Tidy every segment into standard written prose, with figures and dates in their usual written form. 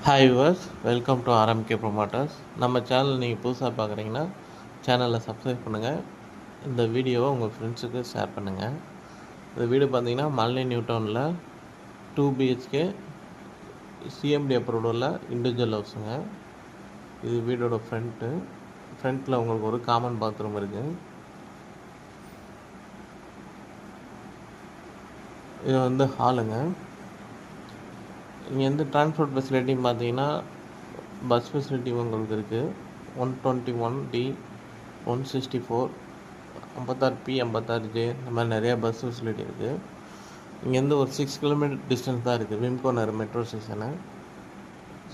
Hi viewers, welcome to RMK promoters. நம்ம channel நீங்கள் புதுசாக பார்க்குறீங்கன்னா சேனலில் சப்ஸ்கிரைப் பண்ணுங்கள். இந்த வீடியோவை உங்கள் ஃப்ரெண்ட்ஸுக்கு ஷேர் பண்ணுங்கள். இந்த வீடு பார்த்தீங்கன்னா மல்லை நியூ டவுனில் 2 BHK சிஎம்டி அப்ரூவ்டு உள்ள இண்டிவிஜுவல் ஹவுஸுங்க. இது வீடோட ஃப்ரண்ட்டில் உங்களுக்கு ஒரு காமன் பாத்ரூம் இருக்குது. இது வந்து ஹாலுங்க. இங்கே வந்து டிரான்ஸ்போர்ட் ஃபெசிலிட்டின்னு பார்த்தீங்கன்னா பஸ் ஃபெசிலிட்டி உங்களுக்கு இருக்குது. 121D 164 56P 56J இந்த மாதிரி நிறையா பஸ் ஃபெசிலிட்டி இருக்குது. இங்கேருந்து ஒரு 6 கிலோமீட்டர் டிஸ்டன்ஸ் தான் இருக்குது விம்கோனர் மெட்ரோ ஸ்டேஷனு.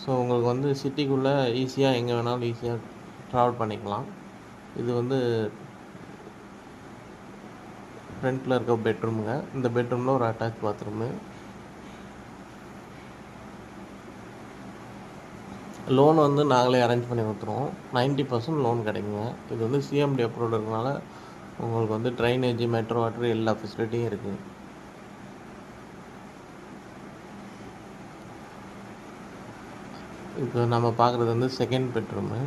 ஸோ உங்களுக்கு வந்து சிட்டிக்குள்ளே ஈஸியாக எங்கே வேணாலும் ஈஸியாக ட்ராவல் பண்ணிக்கலாம். இது வந்து ஃப்ரண்ட்டில் இருக்க பெட்ரூமுங்க. இந்த பெட்ரூமில் ஒரு அட்டாச் பாத்ரூமு. லோன் வந்து நாங்களே அரேஞ்ச் பண்ணி கொடுத்துருவோம். 90% லோன் கிடைக்குங்க. இது வந்து சிஎம்டி அப்ரூவ்டு இருக்கனால உங்களுக்கு வந்து ட்ரைனேஜ், மெட்ரோ வாட்டர் எல்லா ஃபெசிலிட்டியும் இருக்குது. இப்போ நம்ம பார்க்குறது வந்து செகண்ட் பெட்ரூமு.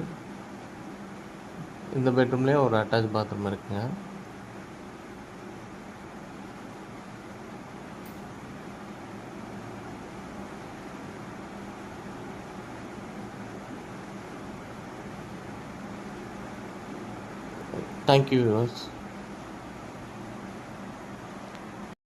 இந்த பெட்ரூம்லேயே ஒரு அட்டாச் பாத்ரூம் இருக்குங்க. Thank you viewers.